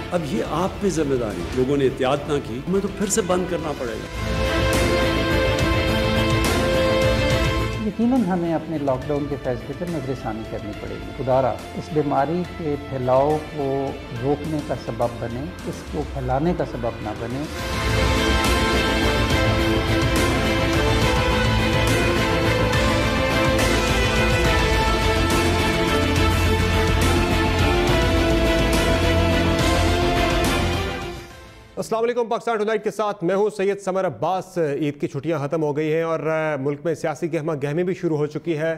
अब ये आप पे जिम्मेदारी, लोगों ने एहतियात ना की, हमें तो फिर से बंद करना पड़ेगा। यकीनन हमें अपने लॉकडाउन के फैसले पर नजरसानी करनी पड़ेगी। खुदारा इस बीमारी के फैलाव को रोकने का सबब बने, इसको फैलाने का सबब ना बने। अस्सलाम वालेकुम। पाकिस्तान टुनाइट के साथ मैं हूं सैयद समर अब्बास। ईद की छुट्टियां ख़त्म हो गई हैं और मुल्क में सियासी गहमा गहमी भी शुरू हो चुकी है,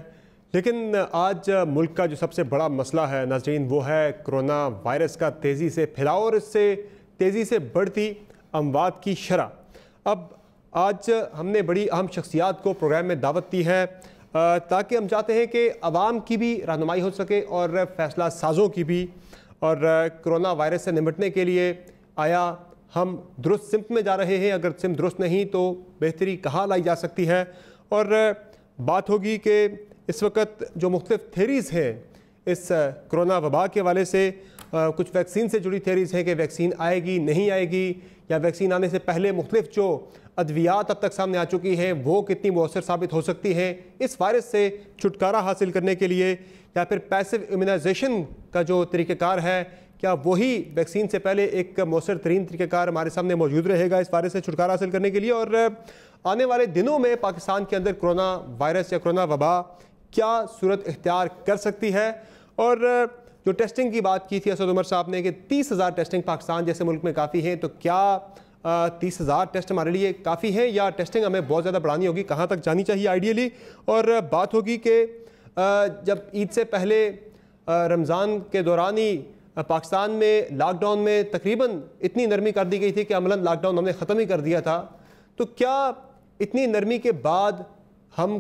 लेकिन आज मुल्क का जो सबसे बड़ा मसला है नाज़रीन, वो है कोरोना वायरस का तेज़ी से फैलाव और इससे तेज़ी से बढ़ती अमवात की शरह। अब आज हमने बड़ी अहम शख्सियात को प्रोग्राम में दावत दी है ताकि हम चाहते हैं कि आवाम की भी रहनुमाई हो सके और फैसला साजों की भी। और कोरोना वायरस से निपटने के लिए आया हम दुरुस्त सिमत में जा रहे हैं, अगर सिमत दुरुस्त नहीं तो बेहतरी कहाँ लाई जा सकती है। और बात होगी कि इस वक्त जो मुख्तलिफ थेरीज़ हैं इस कोरोना वबा के हवाले से, कुछ वैक्सीन से जुड़ी थेरीज़ हैं कि वैक्सीन आएगी नहीं आएगी, या वैक्सीन आने से पहले मुख्तलिफ जो अद्वियात अब तक सामने आ चुकी हैं वो कितनी मौसर साबित हो सकती हैं इस वायरस से छुटकारा हासिल करने के लिए, या फिर पैसिव इम्यूनाइजेशन का जो तरीक़ेकार है क्या वही वैक्सीन से पहले एक मौसर तरीन तरीक़ेकार हमारे सामने मौजूद रहेगा इस वायरस से छुटकारा हासिल करने के लिए। और आने वाले दिनों में पाकिस्तान के अंदर कोरोना वायरस या कोरोना वबा क्या सूरत इख्तियार कर सकती है। और जो टेस्टिंग की बात की थी असद उमर साहब ने कि 30,000 टेस्टिंग पाकिस्तान जैसे मुल्क में काफ़ी हैं, तो क्या 30,000 टेस्ट हमारे लिए काफ़ी हैं या टेस्टिंग हमें बहुत ज़्यादा बढ़ानी होगी, कहाँ तक जानी चाहिए आइडियली। और बात होगी कि जब ईद से पहले रमज़ान के दौरान ही पाकिस्तान में लॉकडाउन में तकरीबन इतनी नरमी कर दी गई थी कि अमलन लॉकडाउन हमने ख़त्म ही कर दिया था, तो क्या इतनी नरमी के बाद हम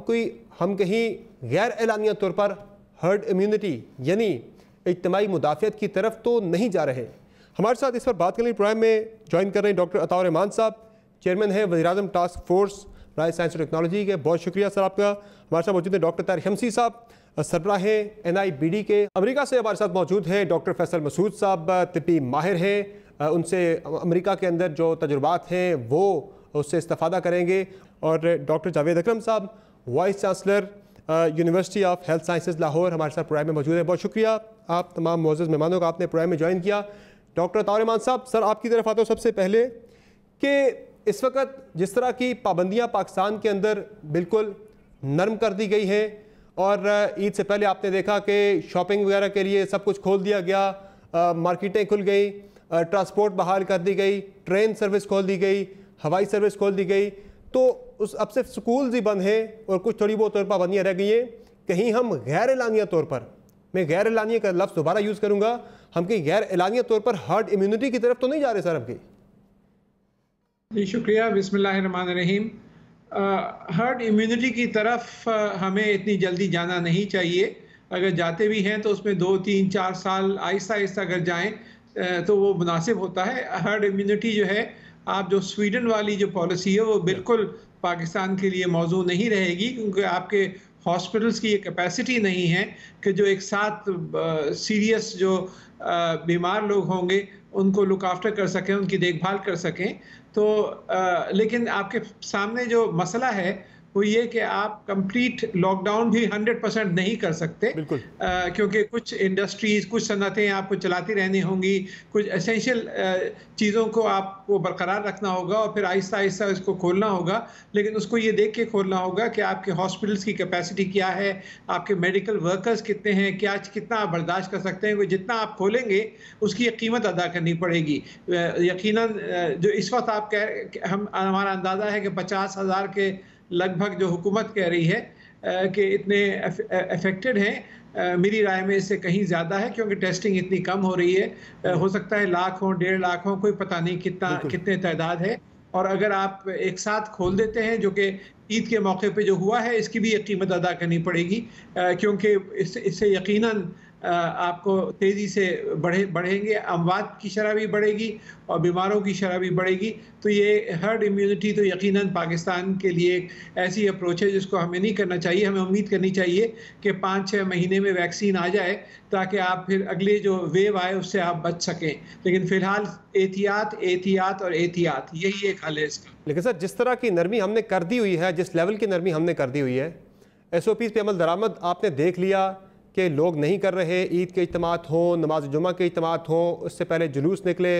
कहीं गैर एलानिया तौर पर हर्ड इम्यूनिटी यानी इज्तिमाई मुदाफ़ियत की तरफ तो नहीं जा रहे। हमारे साथ इस पर बात करने के प्रोग्राम में ज्वाइन कर रहे हैं डॉक्टर अताउर रहमान साहब, चेयरमैन हैं वज़ीर-ए-आज़म टास्क फोर्स राय साइंस और टेक्नोलॉजी के। बहुत शुक्रिया सर आपका। हमारे साथ मौजूद है डॉक्टर तारिक शमसी साहब, सरबराह NIBD के। अमेरिका से हमारे साथ मौजूद हैं डॉक्टर फैसल मसूद साहब, तिब्बी माहिर हैं, उनसे अमेरिका के अंदर जो तजुर्बात हैं वो उससे इस्तेफादा करेंगे। और डॉक्टर जावेद अकरम साहब, vice chancellor university of health sciences Lahore, हमारे साथ प्रोग्राम में मौजूद है। बहुत शुक्रिया आप तमाम मोअज़्ज़ज़ मेहमानों का आपने प्रोग्राम में ज्वाइन किया। डॉक्टर अताउर रहमान साहब, सर आपकी तरफ आता हूँ सबसे पहले कि इस वक्त जिस तरह की पाबंदियाँ पाकिस्तान के अंदर बिल्कुल नरम कर दी गई हैं, और ईद से पहले आपने देखा कि शॉपिंग वगैरह के लिए सब कुछ खोल दिया गया, मार्केटें खुल गई, ट्रांसपोर्ट बहाल कर दी गई, ट्रेन सर्विस खोल दी गई, हवाई सर्विस खोल दी गई, तो उस अब सिर्फ स्कूल ही बंद हैं और कुछ थोड़ी बहुत और पाबंदियाँ रह गई हैं। कहीं हम गैर एलानिया तौर पर, मैं गैर एलानिया का लफ्ज़ दोबारा यूज़ करूँगा, हम कहीं गैर एलानिया तौर पर हर्ड इम्यूनिटी की तरफ तो नहीं जा रहे सर अब की? जी शुक्रिया। बिस्मिल्लाहिर्रहमानिर्रहीम। हर्ड इम्यूनिटी की तरफ हमें इतनी जल्दी जाना नहीं चाहिए। अगर जाते भी हैं तो उसमें 2, 3, 4 साल आहिस्ता आहिस्ता अगर जाएं तो वो मुनासिब होता है। हर्ड इम्यूनिटी जो है, आप जो स्वीडन वाली जो पॉलिसी है वो बिल्कुल पाकिस्तान के लिए मौजू नहीं रहेगी, क्योंकि आपके हॉस्पिटल्स की ये कैपेसिटी नहीं है कि जो एक साथ सीरियस जो बीमार लोग होंगे उनको लुक आफ्टर कर सकें, उनकी देखभाल कर सकें। तो लेकिन आपके सामने जो मसला है वो ये कि आप कंप्लीट लॉकडाउन भी 100% नहीं कर सकते, क्योंकि कुछ इंडस्ट्रीज, कुछ सनतें आपको चलाती रहनी होंगी, कुछ एसेंशियल चीज़ों को आपको बरकरार रखना होगा और फिर आहिस्ता आहिस्ता इसको खोलना होगा। लेकिन उसको ये देख के खोलना होगा कि आपके हॉस्पिटल्स की कैपेसिटी क्या है, आपके मेडिकल वर्कर्स कितने हैं, कितना आप बर्दाश्त कर सकते हैं। जितना आप खोलेंगे उसकी एक कीमत अदा करनी पड़ेगी। यकीनन जो इस वक्त आप हमारा अंदाज़ा है कि 50,000 के लगभग जो हुकूमत कह रही है कि इतने अफेक्टेड हैं, मेरी राय में इससे कहीं ज़्यादा है, क्योंकि टेस्टिंग इतनी कम हो रही है। हो सकता है लाख हो, 1.5 लाख हो, कोई पता नहीं कितने तादाद है। और अगर आप एक साथ खोल देते हैं, जो कि ईद के मौके पे जो हुआ है, इसकी भी एक कीमत अदा करनी पड़ेगी, क्योंकि इससे यकीनन आपको तेज़ी से बढ़ेंगे, अमवात की शरह भी बढ़ेगी और बीमारों की शरह भी बढ़ेगी। तो ये हर्ड इम्यूनिटी तो यकीनन पाकिस्तान के लिए एक ऐसी अप्रोच है जिसको हमें नहीं करना चाहिए। हमें उम्मीद करनी चाहिए कि 5-6 महीने में वैक्सीन आ जाए ताकि आप फिर अगले जो वेव आए उससे आप बच सकें। लेकिन फ़िलहाल एहतियात, एहतियात और एहतियात, यही एक हल है इसका। लेकिन सर, जिस तरह की नरमी हमने कर दी हुई है, जिस लेवल की नरमी हमने कर दी हुई है, SOPs पे अमल दरामद आपने देख लिया कि लोग नहीं कर रहे, ईद के इज्तिमात हों, नमाज जुमा के इज्तिमात हों, उससे पहले जुलूस निकले,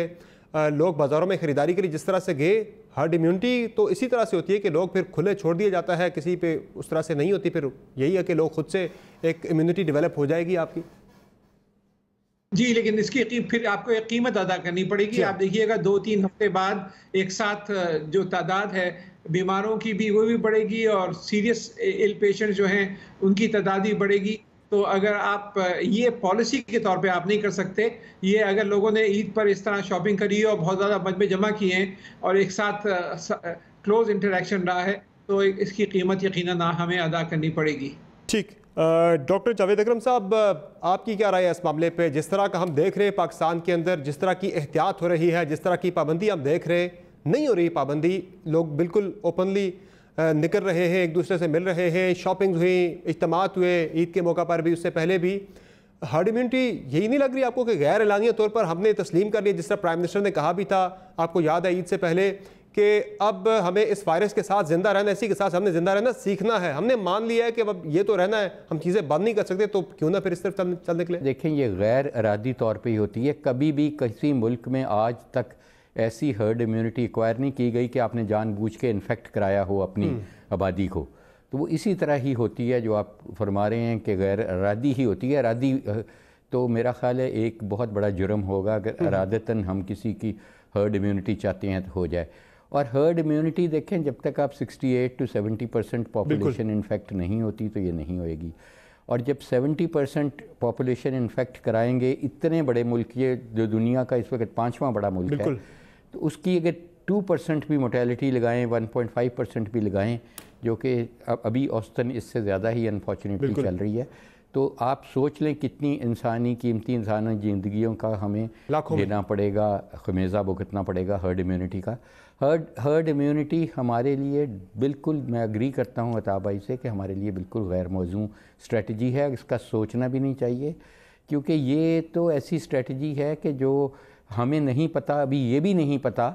लोग बाज़ारों में ख़रीदारी के लिए जिस तरह से गए। हर्ड इम्यूनिटी तो इसी तरह से होती है कि लोग फिर खुले छोड़ दिया जाता है, किसी पे उस तरह से नहीं होती। फिर यही है कि लोग खुद से एक इम्यूनिटी डेवलप हो जाएगी आपकी। जी, लेकिन इसकी फिर आपको एक कीमत अदा करनी पड़ेगी। आप देखिएगा 2-3 हफ्ते बाद एक साथ जो तादाद है बीमारों की भी वो भी बढ़ेगी और सीरियस इल पेशेंट जो हैं उनकी तादाद भी बढ़ेगी। तो अगर आप ये पॉलिसी के तौर पे आप नहीं कर सकते, ये अगर लोगों ने ईद पर इस तरह शॉपिंग करी है और बहुत ज़्यादा मजमे जमा किए हैं और एक साथ क्लोज इंटरेक्शन रहा है, तो इसकी कीमत यकीनन हमें अदा करनी पड़ेगी। ठीक, डॉक्टर जावेद अकरम साहब, आपकी क्या राय है इस मामले पे? जिस तरह का हम देख रहे हैं पाकिस्तान के अंदर, जिस तरह की एहतियात हो रही है, जिस तरह की पाबंदी हम देख रहे हैं, नहीं हो रही पाबंदी, लोग बिल्कुल ओपनली निकल रहे हैं, एक दूसरे से मिल रहे हैं, शॉपिंग हुई, इज्तिमात हुए ईद के मौका पर भी, उससे पहले भी। हर्ड इम्यूनिटी यही नहीं लग रही आपको कि गैर एलानिया तौर पर हमने तस्लीम कर लिया, जिस तरह प्राइम मिनिस्टर ने कहा भी था, आपको याद है ईद से पहले, कि अब हमें इस वायरस के साथ जिंदा रहना, इसी के साथ हमने जिंदा रहना सीखना है, हमने मान लिया है कि अब ये तो रहना है, हम चीज़ें बंद नहीं कर सकते, तो क्यों ना फिर इस तरफ चल निकले। देखें, ये गैर इरादी तौर पे ही होती है। कभी भी किसी मुल्क में आज तक ऐसी हर्ड इम्यूनिटी एक्वायर नहीं की गई कि आपने जानबूझ के इन्फेक्ट कराया हो अपनी आबादी को। तो वो इसी तरह ही होती है जो आप फरमा रहे हैं कि गैर इरादी ही होती है। इरादी तो मेरा ख्याल है एक बहुत बड़ा जुर्म होगा अगर इरादतन हम किसी की हर्ड इम्यूनिटी चाहते हैं तो हो जाए। और हर्ड इम्यूनिटी देखें, जब तक आप 68 to 70% पॉपुलेशन इन्फेक्ट नहीं होती तो ये नहीं होएगी। और जब 70% पॉपुलेशन इन्फेक्ट कराएंगे, इतने बड़े मुल्क, ये जो दुनिया का इस वक्त 5वां बड़ा मुल्क है, तो उसकी अगर 2% भी मोर्टेलिटी लगाएं, 1.5% भी लगाएं, जो कि अभी औसतन इससे ज़्यादा ही अनफॉर्चुनेटली चल रही है, तो आप सोच लें कितनी इंसानी कीमती इंसानी ज़िंदगियों का हमें देना पड़ेगा, खमेज़ा भुगतना पड़ेगा हर्ड इम्यूनिटी का। हर्ड इम्यूनिटी हमारे लिए बिल्कुल, मैं एग्री करता हूँ अता भाई से कि हमारे लिए बिल्कुल गैर मौजूद स्ट्रेटजी है। इसका सोचना भी नहीं चाहिए, क्योंकि ये तो ऐसी स्ट्रेटजी है कि जो हमें नहीं पता, अभी ये भी नहीं पता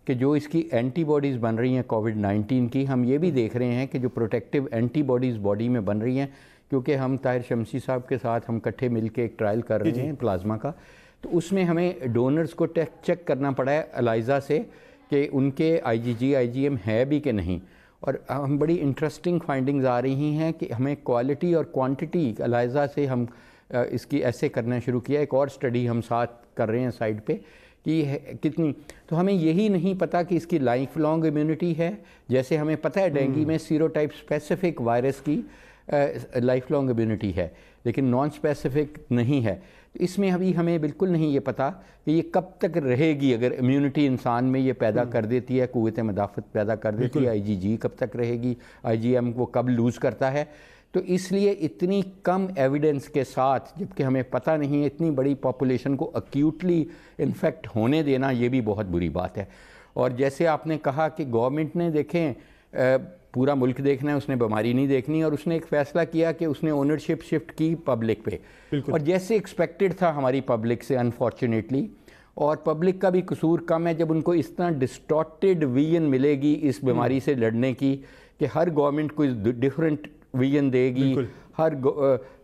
कि जो इसकी एंटीबॉडीज़ बन रही हैं कोविड-19 की, हम ये भी देख रहे हैं कि जो प्रोटेक्टिव एंटीबॉडीज़ बॉडी में बन रही हैं, क्योंकि हम ताहिर शमसी साहब के साथ हम इकट्ठे मिलकर एक ट्रायल कर रहे हैं प्लाज्मा का, तो उसमें हमें डोनर्स को चेक करना पड़ा है एलाइजा से कि उनके IgG IgM है भी कि नहीं। और हम बड़ी इंटरेस्टिंग फाइंडिंग्स आ रही हैं कि हमें क्वालिटी और क्वांटिटी एलाइजा से हम इसकी ऐसे करना शुरू किया। एक और स्टडी हम साथ कर रहे हैं साइड पे कि कितनी, तो हमें यही नहीं पता कि इसकी लाइफ लॉन्ग इम्यूनिटी है। जैसे हमें पता है डेंगू में सीरोटाइप स्पेसिफिक वायरस की लाइफ लॉन्ग इम्यूनिटी है, लेकिन नॉन स्पेसिफिक नहीं है। तो इसमें अभी हमें बिल्कुल नहीं ये पता कि ये कब तक रहेगी। अगर इम्यूनिटी इंसान में ये पैदा कर देती है, क़ुव्वत मदाफ़त पैदा कर देती है, IgG कब तक रहेगी, IgM को कब लूज़ करता है। तो इसलिए इतनी कम एविडेंस के साथ, जबकि हमें पता नहीं है, इतनी बड़ी पॉपुलेशन को एक्यूटली इन्फेक्ट होने देना, ये भी बहुत बुरी बात है। और जैसे आपने कहा कि गवर्नमेंट ने, देखें, पूरा मुल्क देखना है, उसने बीमारी नहीं देखनी, और उसने एक फ़ैसला किया कि उसने ओनरशिप शिफ्ट की पब्लिक पे, और जैसे एक्सपेक्टेड था हमारी पब्लिक से अनफॉर्चुनेटली। और पब्लिक का भी कसूर कम है जब उनको इस तरह डिस्टॉर्टेड विजन मिलेगी इस बीमारी से लड़ने की, कि हर गवर्नमेंट को डिफरेंट विजन देगी, हर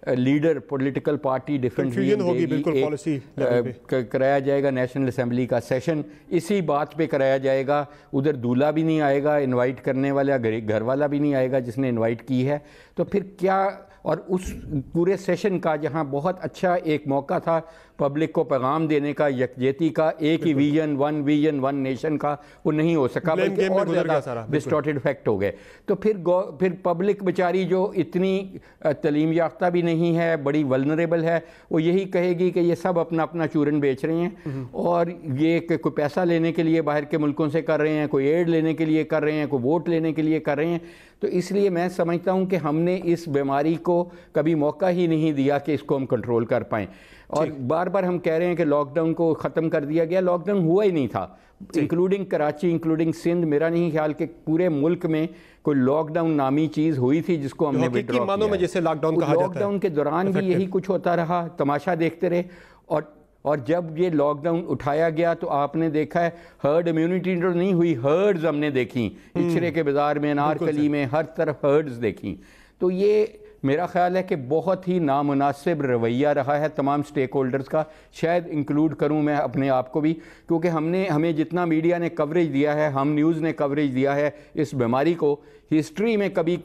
leader political party different vision देगी। कराया जाएगा नेशनल असेंबली का सेशन, इसी बात पे कराया जाएगा। उधर दूल्हा भी नहीं आएगा, इनवाइट करने वाला घर वाला भी नहीं आएगा जिसने इनवाइट की है। तो फिर क्या, और उस पूरे सेशन का जहां बहुत अच्छा एक मौका था पब्लिक को पैगाम देने का, यकजहती का, एक ही विजन वन नेशन का, वो नहीं हो सका, बल्कि और ज़्यादा डिस्टॉर्टेड फैक्ट हो गए। तो फिर पब्लिक बेचारी जो इतनी तलीम याफ्ता भी नहीं है, बड़ी वल्नरेबल है, वो यही कहेगी कि ये सब अपना अपना चूरन बेच रहे हैं, और ये कोई पैसा लेने के लिए बाहर के मुल्कों से कर रहे हैं, कोई एड लेने के लिए कर रहे हैं, कोई वोट लेने के लिए कर रहे हैं। तो इसलिए मैं समझता हूँ कि हमने इस बीमारी को कभी मौका ही नहीं दिया कि इसको हम कंट्रोल कर पाएँ। और बार बार हम कह रहे हैं कि लॉकडाउन को ख़त्म कर दिया गया, लॉकडाउन हुआ ही नहीं था, इंक्लूडिंग कराची, इंक्लूडिंग सिंध। मेरा नहीं ख्याल कि पूरे मुल्क में कोई लॉकडाउन नामी चीज़ हुई थी जिसको हमने विड्रॉ किया। में जैसे लॉकडाउन कहा जाता है, लॉकडाउन के दौरान भी यही कुछ होता रहा, तमाशा देखते रहे। और जब ये लॉकडाउन उठाया गया तो आपने देखा है हर्ड इम्यूनिटी तो नहीं हुई, हर्ड्स हमने देखी, इचरे के बाजार में, अनारकली में, हर तरफ हर्ड्स देखी। तो ये मेरा ख्याल है कि बहुत ही नामुनासिब रवैया रहा है तमाम स्टेक होल्डर्स का। शायद इंक्लूड करूं मैं अपने आप को भी, क्योंकि हमें जितना मीडिया ने कवरेज दिया है, हम न्यूज़ ने कवरेज दिया है इस बीमारी को, हिस्ट्री में कभी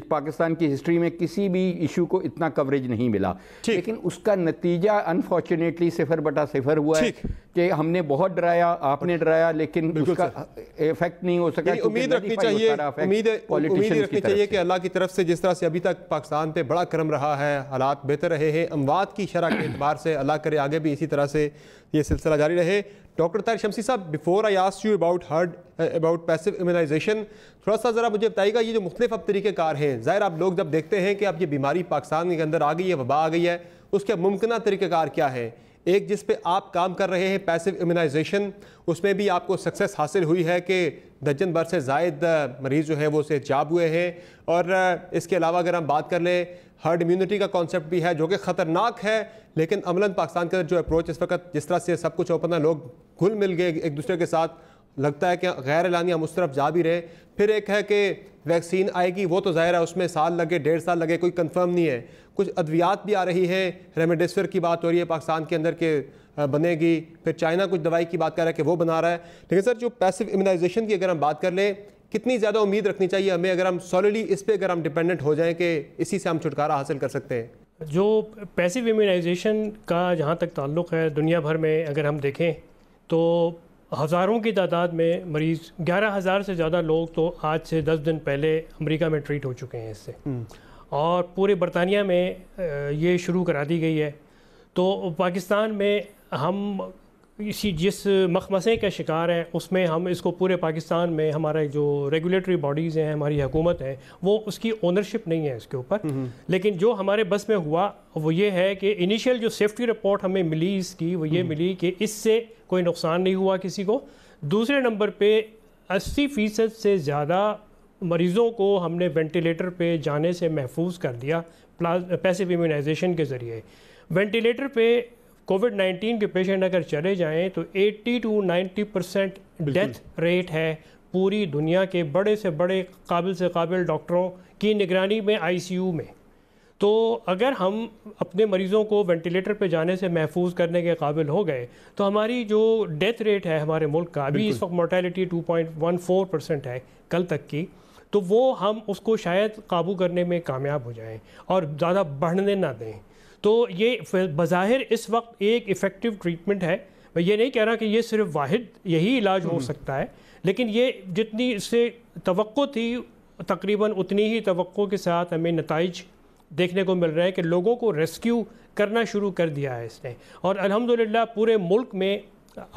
पाकिस्तान की हिस्ट्री में किसी भी इशू को इतना कवरेज नहीं मिला। लेकिन उसका नतीजा अनफॉर्चुनेटली 0/0 हुआ है कि हमने बहुत डराया, आपने डराया, लेकिन उसका इफेक्ट नहीं हो सका। उम्मीद रखनी चाहिए, उम्मीद रखनी चाहिए कि अल्लाह की तरफ से जिस तरह से अभी तक पाकिस्तान पे बड़ा करम रहा है, हालात बेहतर रहे हैं, अमवात की शरह के एतबार से, अल्लाह करे आगे भी इसी तरह से ये सिलसिला जारी रहे। Doctor Tariq Shamsi sahab, before I ask you about passive immunization, थोड़ा सा ज़रा मुझे बताइएगा ये जो मुख्तलिफ अब तरीक़ेकार हैं, ज़ाहिर आप लोग जब देखते हैं कि अब ये बीमारी पाकिस्तान के अंदर आ गई है, वबा आ गई है, उसके मुमकिन तरीक़ेकार क्या है? एक जिस पे आप काम कर रहे हैं पैसिव इम्यूनाइजेशन, उसमें भी आपको सक्सेस हासिल हुई है कि दर्जन भर से ज़ायद मरीज़ जो है वो सेहतयाब हुए हैं। और इसके अलावा अगर हम बात कर लें, हर्ड इम्यूनिटी का कॉन्सेप्ट भी है जो कि ख़तरनाक है, लेकिन अमलन पाकिस्तान का जो अप्रोच इस वक्त जिस तरह से सब कुछ ओपन है, लोग घुल मिल गए एक दूसरे के साथ, लगता है कि गैर एलानिया हम उस तरफ जा भी रहे। फिर एक है कि वैक्सीन आएगी, वो तो ज़ाहिर है उसमें साल लगे, 1.5 साल लगे, कोई कंफर्म नहीं है। कुछ अद्वियात भी आ रही है, रेमडेसिविर की बात हो रही है पाकिस्तान के अंदर के बनेगी, फिर चाइना कुछ दवाई की बात कर रहा है कि वो बना रहा है। लेकिन सर जो पैसिव इम्यूनाइजेशन की अगर हम बात कर लें, कितनी ज़्यादा उम्मीद रखनी चाहिए हमें, अगर हम सॉलिडली इस पर अगर हम डिपेंडेंट हो जाएँ कि इसी से हम छुटकारा हासिल कर सकते हैं? जो पैसिव इम्यूनाइजेशन का जहाँ तक ताल्लुक़ है, दुनिया भर में अगर हम देखें तो हज़ारों की तादाद में मरीज़, 11,000 से ज़्यादा लोग तो आज से 10 दिन पहले अमेरिका में ट्रीट हो चुके हैं इससे, और पूरे बरतानिया में ये शुरू करा दी गई है। तो पाकिस्तान में हम इसी जिस मखमसे का शिकार हैं, उसमें हम इसको पूरे पाकिस्तान में हमारा जो रेगुलेटरी बॉडीज़ हैं, हमारी हुकूमत है, वो उसकी ओनरशिप नहीं है इसके ऊपर। लेकिन जो हमारे बस में हुआ वो ये है कि इनिशियल जो सेफ्टी रिपोर्ट हमें मिली इसकी, वो ये मिली कि इससे कोई नुकसान नहीं हुआ किसी को। दूसरे नंबर पे 80% से ज़्यादा मरीज़ों को हमने वेंटिलेटर पे जाने से महफूज कर दिया पैसिव इम्यूनाइजेशन के ज़रिए। वेंटिलेटर पे कोविड-19 के पेशेंट अगर चले जाएं तो 80 to 90% डेथ रेट है पूरी दुनिया के बड़े से बड़े काबिल से काबिल डॉक्टरों की निगरानी में आईसीयू में। तो अगर हम अपने मरीज़ों को वेंटिलेटर पे जाने से महफूज करने के काबिल हो गए तो हमारी जो डेथ रेट है हमारे मुल्क का, अभी इस वक्त मोर्टेलिटी 2.14% है कल तक की, तो वो हम उसको शायद काबू करने में कामयाब हो जाएं और ज़्यादा बढ़ने ना दें। तो ये बज़ाहिर इस वक्त एक इफ़ेक्टिव ट्रीटमेंट है। मैं ये नहीं कह रहा कि ये सिर्फ वाहिद यही इलाज हो सकता है, लेकिन ये जितनी इससे तवक्को थी तकरीबन उतनी ही तवक्को के साथ हमें नताइज देखने को मिल रहा है कि लोगों को रेस्क्यू करना शुरू कर दिया है इसने। और अल्हम्दुलिल्लाह पूरे मुल्क में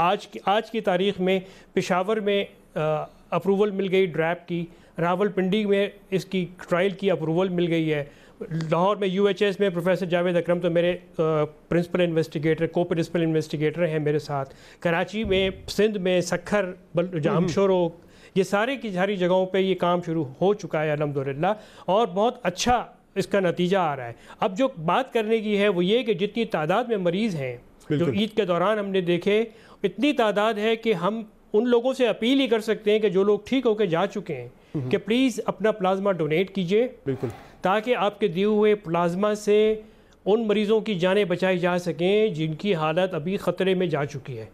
आज की तारीख़ में पेशावर में अप्रूवल मिल गई ड्रैप की, रावलपिंडी में इसकी ट्रायल की अप्रूवल मिल गई है, लाहौर में UHS में प्रोफेसर जावेद अकरम तो मेरे प्रिंसिपल इन्वेस्टिगेटर, को प्रिंसिपल इन्वेस्टिगेटर हैं मेरे साथ, कराची में, सिंध में, सखर, जामशोरो, ये सारे की सारी जगहों पे ये काम शुरू हो चुका है अल्हम्दुलिल्लाह, और बहुत अच्छा इसका नतीजा आ रहा है। अब जो बात करने की है वो ये कि जितनी तादाद में मरीज़ हैं जो ईद के दौरान हमने देखे, इतनी तादाद है कि हम उन लोगों से अपील ही कर सकते हैं कि जो लोग ठीक होकर जा चुके हैं कि प्लीज़ अपना प्लाज्मा डोनेट कीजिए, बिल्कुल, ताकि आपके दिए हुए प्लाज्मा से उन मरीज़ों की जानें बचाई जा सकें जिनकी हालत अभी ख़तरे में जा चुकी है।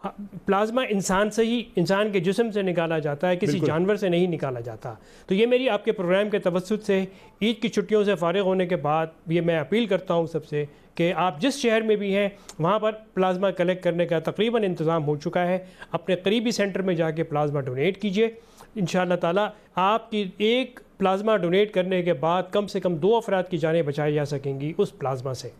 प्लाज्मा इंसान से ही, इंसान के जिस्म से निकाला जाता है, किसी जानवर से नहीं निकाला जाता। तो ये मेरी आपके प्रोग्राम के तवस्सुत से ईद की छुट्टियों से फ़ारिग होने के बाद ये मैं अपील करता हूँ सबसे कि आप जिस शहर में भी हैं वहाँ पर प्लाज्मा कलेक्ट करने का तकरीबन इंतज़ाम हो चुका है। अपने करीबी सेंटर में जाके प्लाज्मा डोनेट कीजिए। इंशाअल्लाह ताला आपकी एक प्लाज्मा डोनेट करने के बाद कम से कम 2 अफराद की जानें बचाई जा सकेंगी उस प्लाज्मा से।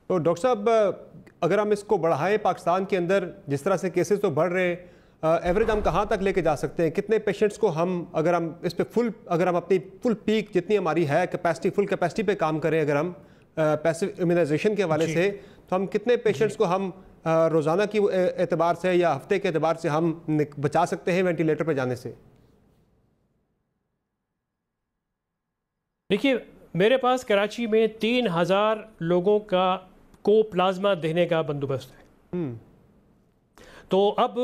तो डॉक्टर साहब, अगर हम इसको बढ़ाएं पाकिस्तान के अंदर, जिस तरह से केसेस तो बढ़ रहे हैं, एवरेज हम कहाँ तक लेके जा सकते हैं? कितने पेशेंट्स को हम अगर हम इस पे अगर हम अपनी फुल पीक जितनी हमारी है कैपेसिटी, फुल कैपेसिटी पे काम करें, अगर हम पैसिव इम्यूनाइजेशन के हवाले से, तो हम कितने पेशेंट्स को हम रोज़ाना की एतबार से या हफ्ते के एतबार से हम बचा सकते हैं वेंटिलेटर पर जाने से? देखिए, मेरे पास कराची में 3000 लोगों को प्लाज्मा देने का बंदोबस्त है। तो अब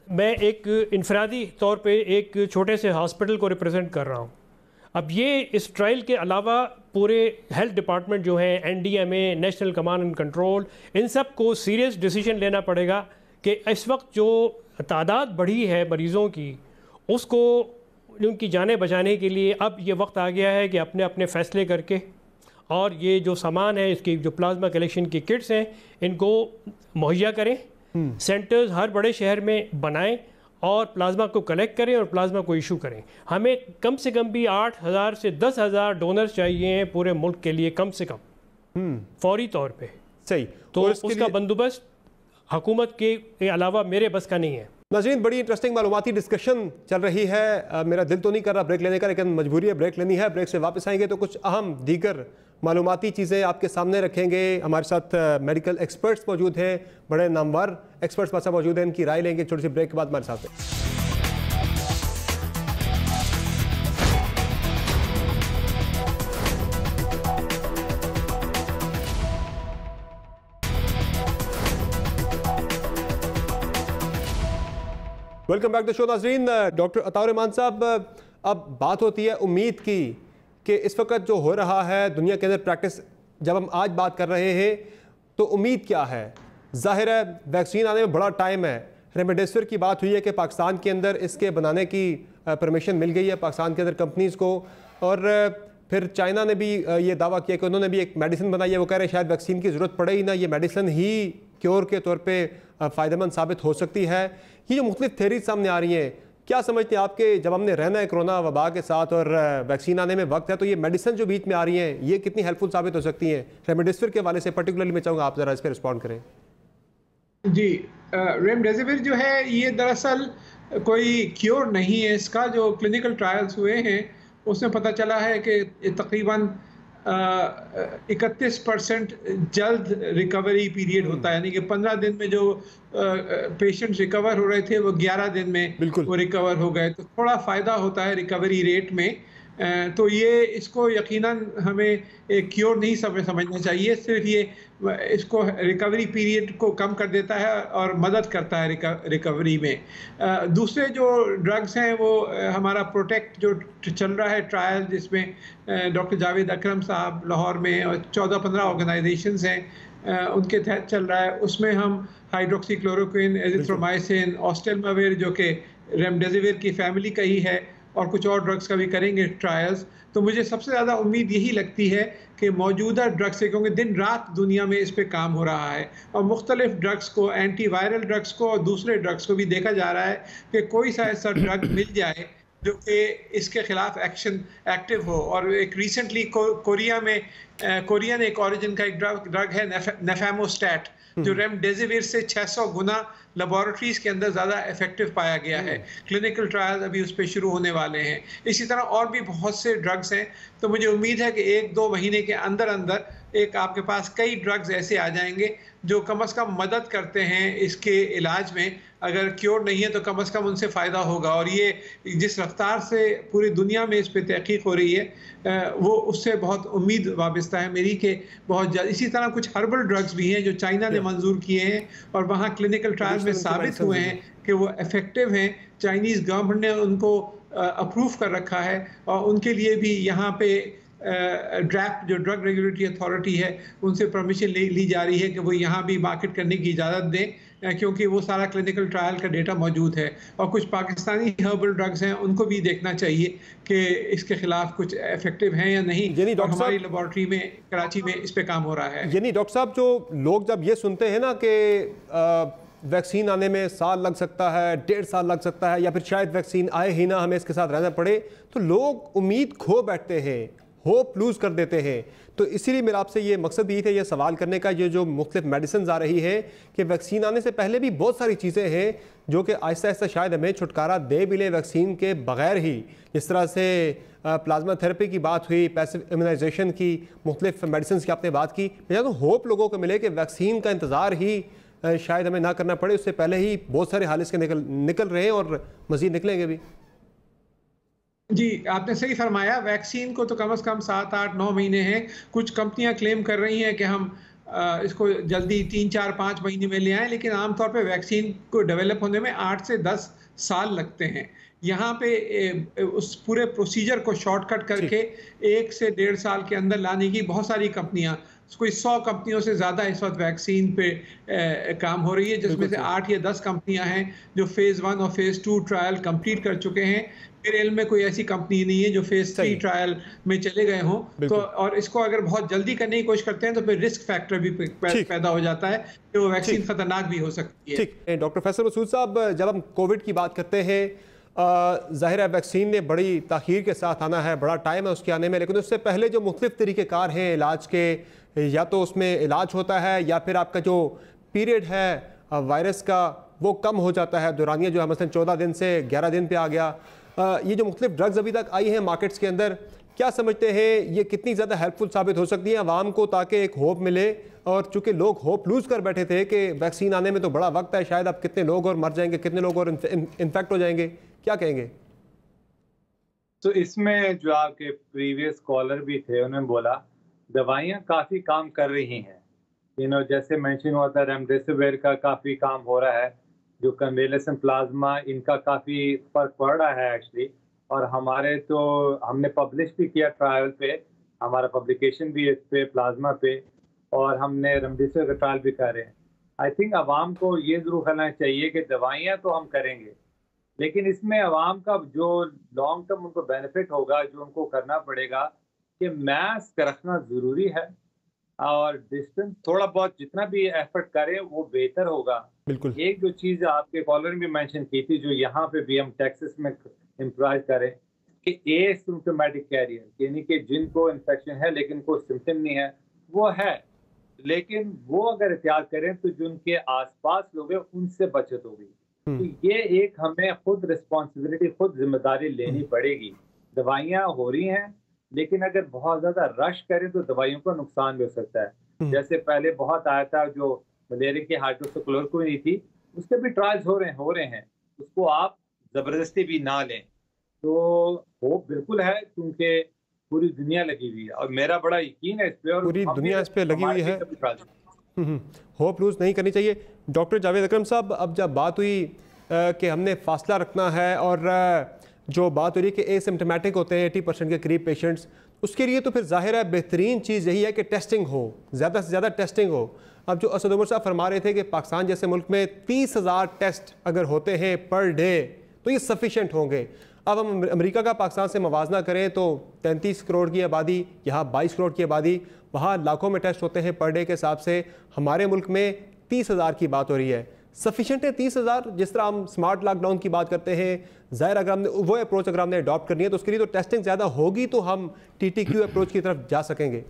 मैं एक इनफरादी तौर पे एक छोटे से हॉस्पिटल को रिप्रेजेंट कर रहा हूँ। अब ये इस ट्रायल के अलावा पूरे हेल्थ डिपार्टमेंट जो है, NDMA, national command and control, इन सब को सीरियस डिसीजन लेना पड़ेगा कि इस वक्त जो तादाद बढ़ी है मरीज़ों की, उसको उनकी जानें बचाने के लिए अब ये वक्त आ गया है कि अपने अपने फ़ैसले करके, और ये जो सामान है, इसकी जो प्लाज्मा कलेक्शन की किट्स हैं, इनको मुहैया करें। सेंटर्स हर बड़े शहर में बनाएं और प्लाज्मा को कलेक्ट करें और प्लाज्मा को इशू करें। हमें कम से कम भी 8000 से 10,000 डोनर्स चाहिए हैं पूरे मुल्क के लिए, कम से कम फौरी तौर पे। सही। तो उसका बंदोबस्त हुकूमत के अलावा मेरे बस का नहीं है। नाज़रीन, बड़ी इंटरेस्टिंग मालूमाती डिस्कशन चल रही है। मेरा दिल तो नहीं कर रहा ब्रेक लेने का, लेकिन मजबूरी है, ब्रेक लेनी है। ब्रेक से वापस आएंगे तो कुछ अहम दीगर मालूमाती चीज़ें आपके सामने रखेंगे। हमारे साथ मेडिकल एक्सपर्ट्स मौजूद हैं, बड़े नामवर एक्सपर्ट्स पास मौजूद हैं, इनकी राय लेंगे छोटी सी ब्रेक के बाद हमारे साथ हैं। वेलकम बैक द शो नाज़रीन। डॉक्टर अताउर रहमान साहब, अब बात होती है उम्मीद की कि इस वक्त जो हो रहा है दुनिया के अंदर प्रैक्टिस, जब हम आज बात कर रहे हैं तो उम्मीद क्या है? जाहिर है वैक्सीन आने में बड़ा टाइम है। रेमडेसिविर की बात हुई है कि पाकिस्तान के अंदर इसके बनाने की परमिशन मिल गई है पाकिस्तान के अंदर कंपनीज़ को, और फिर चाइना ने भी ये दावा किया कि उन्होंने भी एक मेडिसिन बनाई है। वो कह रहे हैं शायद वैक्सीन की ज़रूरत पड़े ही ना, ये मेडिसिन ही क्योर के तौर पर फ़ायदेमंद साबित हो सकती है। ये जो मुख्तलिफ थेरीज सामने आ रही हैं, क्या समझते हैं आपके, जब हमने रहना है कोरोना वबा के साथ और वैक्सीन आने में वक्त है, तो ये मेडिसिन जो बीच में आ रही हैं ये कितनी हेल्पफुल साबित हो सकती हैं? रेमडेसिविर के हवाले से पर्टिकुलरली मैं चाहूँगा आप ज़रा इस पर रिस्पॉन्ड करें। जी, रेमडेसिविर जो है ये दरअसल कोई क्योर नहीं है। इसका जो क्लिनिकल ट्रायल्स हुए हैं उसमें पता चला है कि तकरीबन 31% जल्द रिकवरी पीरियड होता है, यानी कि 15 दिन में जो पेशेंट्स रिकवर हो रहे थे वो 11 दिन में वो रिकवर हो गए। तो थोड़ा फ़ायदा होता है रिकवरी रेट में। तो ये इसको यकीनन हमें एक क्योर नहीं समझना चाहिए, सिर्फ ये इसको रिकवरी पीरियड को कम कर देता है और मदद करता है रिकवरी में। दूसरे जो ड्रग्स हैं वो हमारा प्रोटेक्ट जो चल रहा है ट्रायल, जिसमें डॉक्टर जावेद अकरम साहब लाहौर में और 14-15 ऑर्गेनाइजेशंस हैं उनके तहत चल रहा है। उसमें हम हाइड्रोक्सीक्लोरोक्विन, एजिथ्रोमाइसिन, ऑस्टेलमाविर जो कि रेमडेसिविर की फैमिली का ही है, और कुछ और ड्रग्स का भी करेंगे ट्रायल्स। तो मुझे सबसे ज़्यादा उम्मीद यही लगती है कि मौजूदा ड्रग्स से, क्योंकि दिन रात दुनिया में इस पे काम हो रहा है और मुख्तलिफ ड्रग्स को, एंटीवायरल ड्रग्स को और दूसरे ड्रग्स को भी देखा जा रहा है कि कोई सा ऐसा ड्रग मिल जाए जो कि इसके खिलाफ एक्टिव हो। और एक रिसेंटली कोरिया में कोरियन एक ऑरिजिन का एक ड्रग है नेफेमोस्टैट, जो रेमडेसिविर से 600 गुना लेबोरेटरीज के अंदर ज़्यादा इफेक्टिव पाया गया है। क्लिनिकल ट्रायल अभी उस पर शुरू होने वाले हैं। इसी तरह और भी बहुत से ड्रग्स हैं। तो मुझे उम्मीद है कि 1-2 महीने के अंदर अंदर एक आपके पास कई ड्रग्स ऐसे आ जाएंगे जो कम से कम मदद करते हैं इसके इलाज में। अगर क्योर नहीं है तो कम से कम उनसे फ़ायदा होगा। और ये जिस रफ्तार से पूरी दुनिया में इस पर तहकीक हो रही है वो उससे बहुत उम्मीद वाबस्ता है मेरी कि बहुत जल्द। इसी तरह कुछ हर्बल ड्रग्स भी हैं जो चाइना ने मंजूर किए हैं और वहाँ क्लिनिकल ट्रायल में साबित हुए हैं कि वो इफ़ेक्टिव हैं। चाइनीज़ गवर्नमेंट ने उनको अप्रूव कर रखा है और उनके लिए भी यहाँ पे ड्रैफ्ट जो ड्रग रेगुलेटरी अथॉरिटी है उनसे परमिशन ली जा रही है कि वो यहाँ भी मार्केट करने की इजाज़त दें, क्योंकि वो सारा क्लिनिकल ट्रायल का डेटा मौजूद है। और कुछ पाकिस्तानी हर्बल ड्रग्स हैं उनको भी देखना चाहिए कि इसके खिलाफ कुछ इफेक्टिव हैं या नहीं। और हमारी लेबॉर्ट्री में कराची में इस पे काम हो रहा है। यानी डॉक्टर साहब, जो लोग जब ये सुनते हैं ना कि वैक्सीन आने में साल लग सकता है, 1.5 साल लग सकता है, या फिर शायद वैक्सीन आए ही ना, हमें इसके साथ रहना पड़े, तो लोग उम्मीद खो बैठते हैं, होप लूज कर देते हैं। तो इसीलिए मेरा आपसे ये मकसद भी था ये सवाल करने का, ये जो मुख्तलिफ मेडिसिन आ रही है कि वैक्सीन आने से पहले भी बहुत सारी चीज़ें हैं जो कि आहिस्ता आहिस्ता शायद हमें छुटकारा दे भी ले वैक्सीन के बगैर ही। जिस तरह से प्लाज्मा थेरेपी की बात हुई, पैसिव इम्यूनाइजेशन की, मुख्तलिफ मेडिसिन की आपने बात की। मैं चाहता हूँ होप लोगों को मिले कि वैक्सीन का इंतज़ार ही शायद हमें ना करना पड़े, उससे पहले ही बहुत सारे हाल इसके निकल रहे हैं और मज़ीद निकलेंगे भी। जी, आपने सही फरमाया। वैक्सीन को तो कम से कम 7, 8, 9 महीने हैं। कुछ कंपनियां क्लेम कर रही हैं कि हम इसको जल्दी 3, 4, 5 महीने में ले आएं, लेकिन आमतौर पे वैक्सीन को डेवलप होने में 8 से 10 साल लगते हैं। यहाँ पे उस पूरे प्रोसीजर को शॉर्टकट करके 1 से 1.5 साल के अंदर लाने की बहुत सारी कंपनियां, कोई 100 कंपनियों से ज़्यादा इस वक्त वैक्सीन पे काम हो रही है, जिसमें से 8 या 10 कंपनियां हैं जो फेज़ 1 और फेज़ 2 ट्रायल कंप्लीट कर चुके हैं। मेरे इल्म में कोई ऐसी कंपनी नहीं है जो फेज़ 3 ट्रायल में चले गए हों। तो और इसको अगर बहुत जल्दी करने की कोशिश करते हैं तो फिर रिस्क फैक्टर भी पैदा हो जाता है कि वो वैक्सीन खतरनाक भी हो सकती है। ठीक, डॉक्टर फैसल मसूद साहब, जब हम कोविड की बात करते हैं, ज़ाहिर है वैक्सीन ने बड़ी ताख़ीर के साथ आना है, बड़ा टाइम है उसके आने में, लेकिन उससे पहले जो मुख्तलिफ तरीक़ेकार हैं इलाज के, या तो उसमें इलाज होता है या फिर आपका जो पीरियड है वायरस का वो कम हो जाता है। दौरानिया जो है मसलन 14 दिन से 11 दिन पे आ गया। ये जो मुख्तलिफ ड्रग्स अभी तक आई हैं मार्केट्स के अंदर, क्या समझते हैं ये कितनी ज़्यादा हेल्पफुल साबित हो सकती है आवाम को, ताकि एक होप मिले? और चूँकि लोग होप लूज़ कर बैठे थे कि वैक्सीन आने में तो बड़ा वक्त है, शायद अब कितने लोग और मर जाएंगे, कितने लोग और इन्फेक्ट हो जाएंगे, क्या कहेंगे? तो इसमें जो आपके प्रीवियस कॉलर भी थे उन्होंने बोला दवाइयाँ काफ़ी काम कर रही हैं। जैसे मेंशन हुआ था रेमडेसिविर का काफ़ी काम हो रहा है, जो कन्वेलेसेंट प्लाज्मा इनका काफ़ी फ़र्क पड़ रहा है एक्चुअली। और हमारे तो हमने पब्लिश भी किया ट्रायल पे, हमारा पब्लिकेशन भी इस पे प्लाज्मा पे, और हमने रेमडेसिविर का ट्रायल भी कर रहे हैं। आई थिंक आवाम को ये ज़रूर करना चाहिए कि दवाइयाँ तो हम करेंगे, लेकिन इसमें आवाम का जो लॉन्ग टर्म उनको बेनिफिट होगा, जो उनको करना पड़ेगा कि मास्क रखना ज़रूरी है और डिस्टेंस थोड़ा बहुत जितना भी एफर्ट करें वो बेहतर होगा। बिल्कुल। एक जो चीज़ आपके कॉलर ने भी मेंशन की थी, जो यहाँ पे भी हम टेक्सास में इम्प्लाइज करें कि एसिम्प्टोमेटिक कैरियर, यानी कि जिनको इन्फेक्शन है लेकिन कोई सिम्टम नहीं है, वो है, लेकिन वो अगर एहतियात करें तो जो उनके आसपास लोग हैं उनसे बचत होगी। तो ये एक हमें खुद रिस्पॉन्सिबिलिटी, खुद जिम्मेदारी लेनी पड़ेगी। दवाइयाँ हो रही हैं, लेकिन अगर बहुत ज़्यादा रश करें तो दवाइयों का नुकसान भी हो सकता है। जैसे पहले बहुत आया था जो मलेरिया की हाइड्रोक्सीक्लोरोक्विन थी, उसके भी ट्रायल्स हो रहे हैं, उसको आप ज़बरदस्ती भी ना लें। तो होप बिल्कुल है, क्योंकि पूरी दुनिया लगी हुई है और मेरा बड़ा यकीन है इस पे, और पूरी दुनिया इस पे लगी हुई है। होप लूज़ नहीं करनी चाहिए। डॉक्टर जावेद अकरम साहब, अब जब बात हुई कि हमने फासला रखना है और जो बात हो रही है कि एसिम्प्टोमेटिक होते हैं 80% के करीब पेशेंट्स, उसके लिए तो फिर जाहिर है बेहतरीन चीज़ यही है कि टेस्टिंग हो, ज़्यादा से ज़्यादा टेस्टिंग हो। अब जो असद उमर साहब फरमा रहे थे कि पाकिस्तान जैसे मुल्क में 30,000 टेस्ट अगर होते हैं पर डे तो ये सफिशेंट होंगे। अब हम अमेरिका का पाकिस्तान से मवाजना करें तो 33 करोड़ की आबादी, यहाँ 22 करोड़ की आबादी, वहाँ लाखों में टेस्ट होते हैं पर डे के हिसाब से। हमारे मुल्क में 30,000 की बात हो रही है। सफिशेंट है 30,000? जिस तरह हम स्मार्ट लॉकडाउन की बात करते हैं, ज़ाहिर अगर हमने वो अप्रोच अगर हमने अडॉप्ट करनी है तो उसके लिए तो टेस्टिंग ज़्यादा होगी, तो हम TTQ अप्रोच की तरफ जा सकेंगे।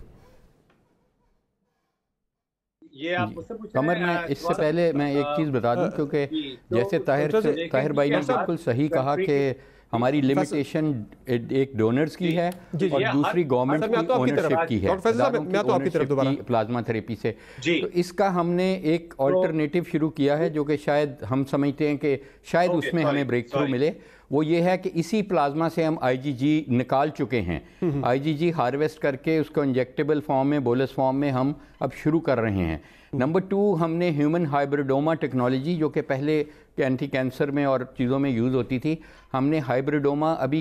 ये आप मुझसे पूछ रहे कमर, हैं, मैं इससे पहले मैं एक चीज़ बता दूं, क्योंकि जैसे ताहिर भाई ने बिल्कुल सही कहा कि हमारी लिमिटेशन एक डोनर्स की है और दूसरी गवर्नमेंट की ओनरशिप की है प्लाज्मा थेरेपी से। तो इसका हमने एक ऑल्टरनेटिव शुरू किया है जो कि शायद हम समझते हैं कि शायद उसमें हमें ब्रेक थ्रू मिले। वो ये है कि इसी प्लाज्मा से हम IgG निकाल चुके हैं। IgG हार्वेस्ट करके उसको इंजेक्टेबल फॉर्म में, बोलस फॉर्म में हम अब शुरू कर रहे हैं। नंबर 2, हमने ह्यूमन हाइब्रिडोमा टेक्नोलॉजी, जो कि पहले एंटी कैंसर में और चीज़ों में यूज़ होती थी, हमने हाइब्रिडोमा अभी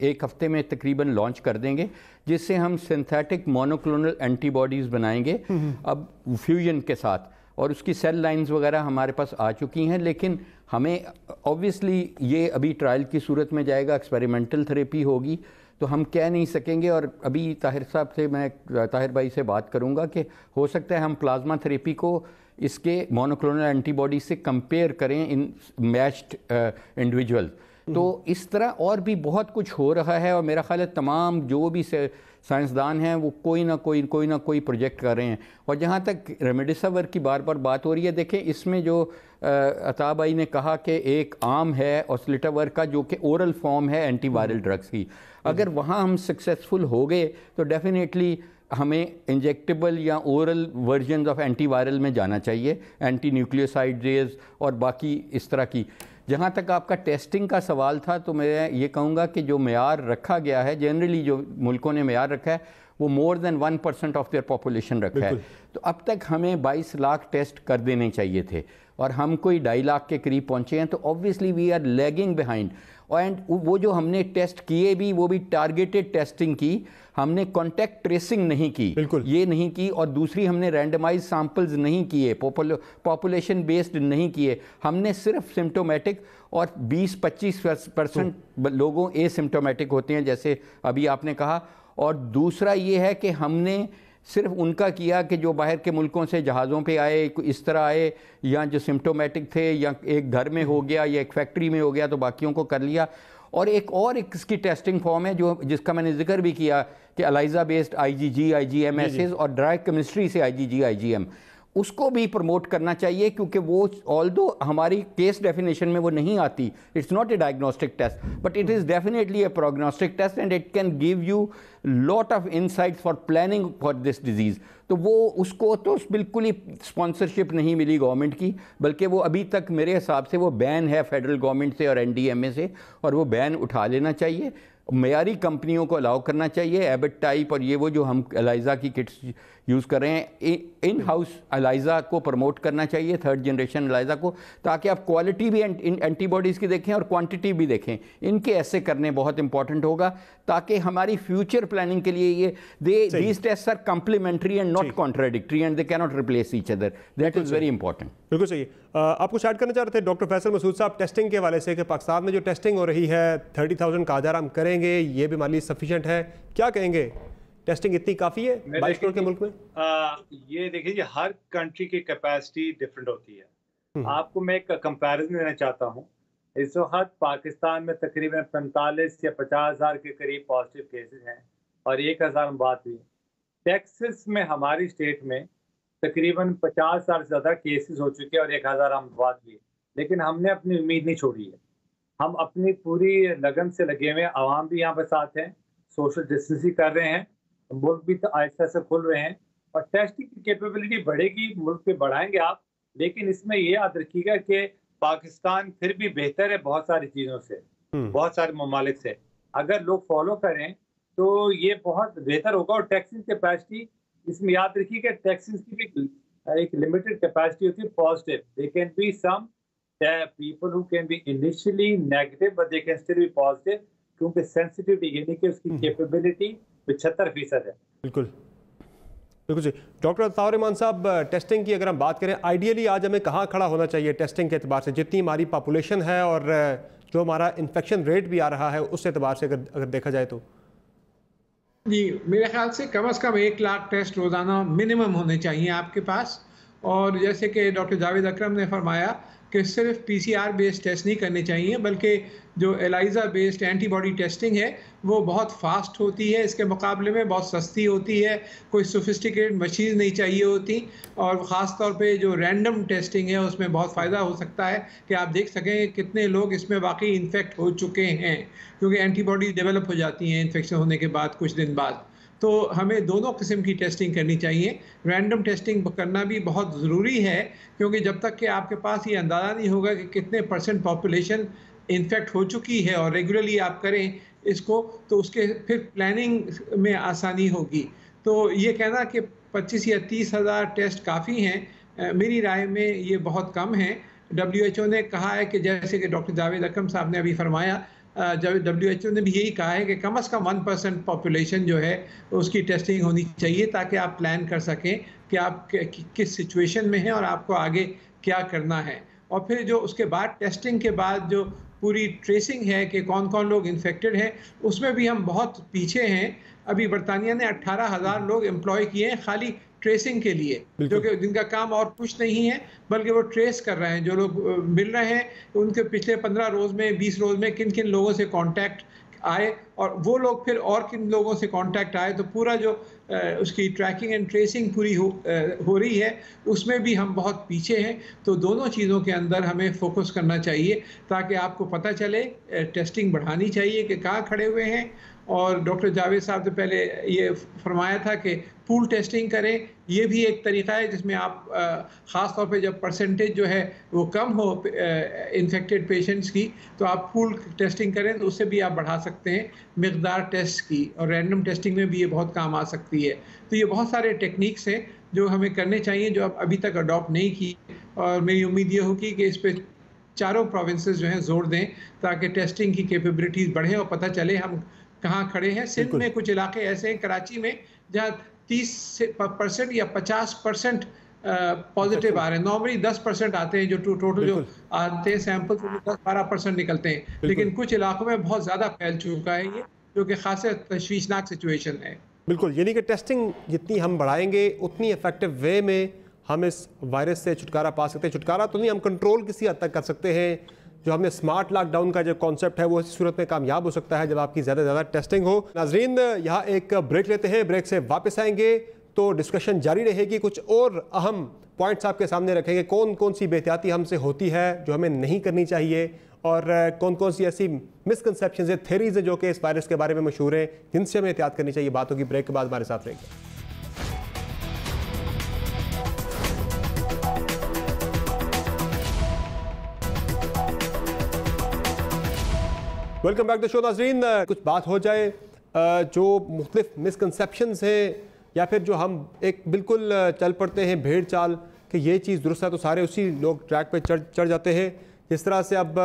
एक हफ्ते में तकरीबन लॉन्च कर देंगे, जिससे हम सिंथेटिक मोनोक्लोनल एंटीबॉडीज़ बनाएंगे अब फ्यूजन के साथ, और उसकी सेल लाइंस वगैरह हमारे पास आ चुकी हैं। लेकिन हमें ऑब्वियसली ये अभी ट्रायल की सूरत में जाएगा, एक्सपेरिमेंटल थेरेपी होगी, तो हम कह नहीं सकेंगे। और अभी ताहिर साहब से, मैं ताहिर भाई से बात करूंगा कि हो सकता है हम प्लाज्मा थेरेपी को इसके मोनोक्लोनल एंटीबॉडी से कंपेयर करें इन मैच्ड इंडिविजुअल। तो इस तरह और भी बहुत कुछ हो रहा है, और मेरा ख्याल है तमाम जो भी साइंसदान हैं वो कोई ना कोई प्रोजेक्ट कर रहे हैं। और जहाँ तक रेमडेसिविर की बार बार बात हो रही है, देखें इसमें जो अता भाई ने कहा कि एक आम है ऑसिलिटावर का जो कि ओरल फॉर्म है एंटीवायरल ड्रग्स की, अगर वहाँ हम सक्सेसफुल हो गए तो डेफिनेटली हमें इंजेक्टेबल या ओरल वर्जन ऑफ एंटीवायरल में जाना चाहिए, एंटी न्यूक्लियोसाइड्स और बाकी इस तरह की। जहाँ तक आपका टेस्टिंग का सवाल था तो मैं ये कहूँगा कि जो मेयार रखा गया है, जनरली जो मुल्कों ने मेयार रखा है वो more than 1% of their population रखा है। तो अब तक हमें 22 लाख टेस्ट कर देने चाहिए थे और हम कोई 2.5 लाख के करीब पहुँचे हैं, तो obviously we are lagging behind. And वो जो हमने टेस्ट किए भी वो भी टारगेटेड टेस्टिंग की, हमने कॉन्टैक्ट ट्रेसिंग नहीं की, ये नहीं की। और दूसरी हमने रैंडमाइज सैंपल्स नहीं किए, पॉपुलेशन बेस्ड नहीं किए, हमने सिर्फ सिम्टोमेटिक और 20-25% लोगों एसिम्टोमेटिक होते हैं जैसे अभी आपने कहा। और दूसरा ये है कि हमने सिर्फ उनका किया कि जो बाहर के मुल्कों से जहाज़ों पे आए, इस तरह आए, या जो सिम्टोमेटिक थे, या एक घर में हो गया या एक फैक्ट्री में हो गया तो बाकियों को कर लिया। और एक इसकी टेस्टिंग फॉर्म है जो जिसका मैंने जिक्र भी किया कि ELISA based IgG IgM assays और ड्राई केमिस्ट्री से IgG IgM, उसको भी प्रमोट करना चाहिए क्योंकि वो ऑल्दो हमारी केस डेफिनेशन में वो नहीं आती, it's not a diagnostic test but it is definitely a prognostic test and it can give you lot of insights for planning for this disease. तो वो उसको तो बिल्कुल ही स्पॉन्सरशिप नहीं मिली गवर्नमेंट की, बल्कि वो अभी तक मेरे हिसाब से वो बैन है फेडरल गवर्नमेंट से और NDMA से, और वो बैन उठा लेना चाहिए। मेयारी कंपनियों को अलाउ करना चाहिए, एबट टाइप और ये वो जो हम एलाइजा की किट्स यूज़ कर रहे हैं, इन हाउस एलाइजा को प्रमोट करना चाहिए, 3rd जनरेशन एलाइजा को, ताकि आप क्वालिटी भी एंटीबॉडीज़ की देखें और क्वांटिटी भी देखें। इनके ऐसे करने बहुत इंपॉर्टेंट होगा ताकि हमारी फ्यूचर प्लानिंग के लिए ये these tests are complementary and not contradictory and they can not replace each other, that is very important. बिल्कुल सही। आप कुछ ऐड करना चाह रहे थे डॉक्टर फैसल मसूद साहब टेस्टिंग के हवाले से कि पाकिस्तान में जो टेस्टिंग हो रही है 30,000 का आधार हम करेंगे, ये भी हमारे लिए सफिशिएंट है, क्या कहेंगे? टेस्टिंग इतनी काफ़ी है 22 करोड़ के मुल्क में? ये देखिए हर कंट्री की कैपेसिटी डिफरेंट होती है। आपको मैं एक कंपैरिजन देना चाहता हूँ। इस वक्त पाकिस्तान में तकरीबन 45 या 50,000 के करीब पॉजिटिव केसेस हैं और 1,000 बात हुई। टेक्सास में हमारी स्टेट में तकरीबन 50,000 से ज़्यादा केसेस हो चुके हैं और 1,000 हम बात हुई, लेकिन हमने अपनी उम्मीद नहीं छोड़ी है। हम अपनी पूरी लगन से लगे हुए हैं, आवाम भी यहाँ पर साथ हैं, सोशल डिस्टेंसिंग कर रहे हैं, मुल्क भी आहिस्ता से खुल रहे हैं और टेस्टिंग की कैपेबिलिटी बढ़ेगी, मुल्क पे बढ़ाएंगे आप। लेकिन इसमें ये याद रखिएगा कि पाकिस्तान फिर भी बेहतर है बहुत सारी चीज़ों से, बहुत सारे ममालिक से। अगर लोग फॉलो करें तो ये बहुत बेहतर होगा। और टेस्टिंग कैपेसिटी इसमें याद रखिएगा, टेस्टिंग की भी एक लिमिटेड कैपेसिटी होती है positive. They can be some people who can be initially negative but they can still be positive, क्योंकि सेंसिटिविटी यानी कि उसकी कैपेबिलिटी 75% है। बिल्कुल बिल्कुल जी। डॉक्टर ताउर रहमान साहब, टेस्टिंग की अगर हम बात करें, आइडियली आज हमें कहाँ खड़ा होना चाहिए टेस्टिंग के एतबार से, जितनी हमारी पॉपुलेशन है और जो हमारा इन्फेक्शन रेट भी आ रहा है उस एतबार से अगर देखा जाए तो? जी, मेरे ख्याल से कम 1 लाख टेस्ट रोज़ाना मिनिमम होने चाहिए आपके पास। और जैसे कि डॉक्टर जावेद अकरम ने फरमाया कि सिर्फ PCR बेस्ड टेस्ट नहीं करने चाहिए, बल्कि जो एलाइजा बेस्ड एंटीबॉडी टेस्टिंग है वो बहुत फास्ट होती है, इसके मुकाबले में बहुत सस्ती होती है, कोई सोफिस्टिकेटेड मशीन नहीं चाहिए होती। और ख़ास तौर पे जो रैंडम टेस्टिंग है उसमें बहुत फ़ायदा हो सकता है कि आप देख सकें कितने लोग इसमें वाकई इन्फेक्ट हो चुके हैं, क्योंकि एंटीबॉडी डेवलप हो जाती हैं इन्फेक्शन होने के बाद कुछ दिन बाद। तो हमें दोनों किस्म की टेस्टिंग करनी चाहिए। रैंडम टेस्टिंग करना भी बहुत ज़रूरी है, क्योंकि जब तक कि आपके पास ये अंदाज़ा नहीं होगा कि कितने % पॉपुलेशन इन्फेक्ट हो चुकी है और रेगुलरली आप करें इसको, तो उसके फिर प्लानिंग में आसानी होगी। तो ये कहना कि 25 या 30,000 टेस्ट काफ़ी हैं, मेरी राय में ये बहुत कम है। WHO ने कहा है कि जैसे कि डॉक्टर जावेद अकरम साहब ने अभी फरमाया, WHO ने भी यही कहा है कि कम से कम 1% पॉपुलेशन जो है उसकी टेस्टिंग होनी चाहिए, ताकि आप प्लान कर सकें कि आप किस सिचुएशन में हैं और आपको आगे क्या करना है। और फिर जो उसके बाद टेस्टिंग के बाद जो पूरी ट्रेसिंग है कि कौन कौन लोग इन्फेक्टेड हैं, उसमें भी हम बहुत पीछे हैं। अभी बरतानिया ने 18,000 लोग एम्प्लॉय किए हैं खाली ट्रेसिंग के लिए, जो कि जिनका काम और कुछ नहीं है बल्कि वो ट्रेस कर रहे हैं। जो लोग मिल रहे हैं उनके पिछले 15 रोज़ में 20 रोज़ में किन किन लोगों से कांटेक्ट आए और वो लोग फिर और किन लोगों से कांटेक्ट आए, तो पूरा जो उसकी ट्रैकिंग एंड ट्रेसिंग पूरी हो रही है, उसमें भी हम बहुत पीछे हैं। तो दोनों चीज़ों के अंदर हमें फोकस करना चाहिए ताकि आपको पता चले, टेस्टिंग बढ़ानी चाहिए कि कहाँ खड़े हुए हैं। और डॉक्टर जावेद साहब ने पहले ये फरमाया था कि पूल टेस्टिंग करें, ये भी एक तरीका है जिसमें आप ख़ास तौर पे जब परसेंटेज जो है वो कम हो इन्फेक्टेड पेशेंट्स की, तो आप पूल टेस्टिंग करें, तो उससे भी आप बढ़ा सकते हैं मिकदार टेस्ट की, और रैंडम टेस्टिंग में भी ये बहुत काम आ सकती है। तो ये बहुत सारे टेक्निक्स हैं जो हमें करने चाहिए, जो आप अभी तक अडॉप्ट नहीं की, और मेरी उम्मीद ये होगी कि इस पर चारों प्रोविंसेस जो हैं जोर दें ताकि टेस्टिंग की कैपेबिलिटीज़ बढ़े और पता चले हम कहाँ खड़े हैं। सिंध में कुछ इलाके ऐसे हैं, कराची में, जहाँ 30% या 50% पॉजिटिव आ रहे हैं। नॉर्मली 10% आते हैं, जो टोटल जो आते हैं सैंपल, तो 10-12% निकलते हैं, लेकिन कुछ इलाकों में बहुत ज़्यादा फैल चुका है ये, जो कि खास तशवीशनाक सिचुएशन है। बिल्कुल, यानी कि टेस्टिंग जितनी हम बढ़ाएंगे उतनी इफेक्टिव वे में हम इस वायरस से छुटकारा पा सकते हैं। छुटकारा तो नहीं, हम कंट्रोल किसी हद तक कर सकते हैं। जो हमने स्मार्ट लॉकडाउन का जो कॉन्सेप्ट है वो इस सूरत में कामयाब हो सकता है जब आपकी ज़्यादा टेस्टिंग हो। नाजरीन, यहाँ एक ब्रेक लेते हैं, ब्रेक से वापस आएंगे तो डिस्कशन जारी रहेगी। कुछ और अहम पॉइंट्स आपके सामने रखेंगे, कौन कौन सी बेहतियाती हमसे होती है जो हमें नहीं करनी चाहिए, और कौन कौन सी ऐसी मिसकंसेप्शंस है, थ्योरीज है जो कि इस वायरस के बारे में मशहूर हैं, जिनसे हमें एहतियात करनी चाहिए। बातों की ब्रेक के बाद हमारे साथ रहेंगे। Welcome back to show. नाज़रीन, कुछ बात हो जाए जो मुख्तलिफ मिसकंसेप्शंस हैं, या फिर जो हम एक बिल्कुल चल पड़ते हैं भेड़ चाल कि ये चीज़ दुरुस्त है तो सारे उसी लोग ट्रैक पे चढ़ जाते हैं। जिस तरह से अब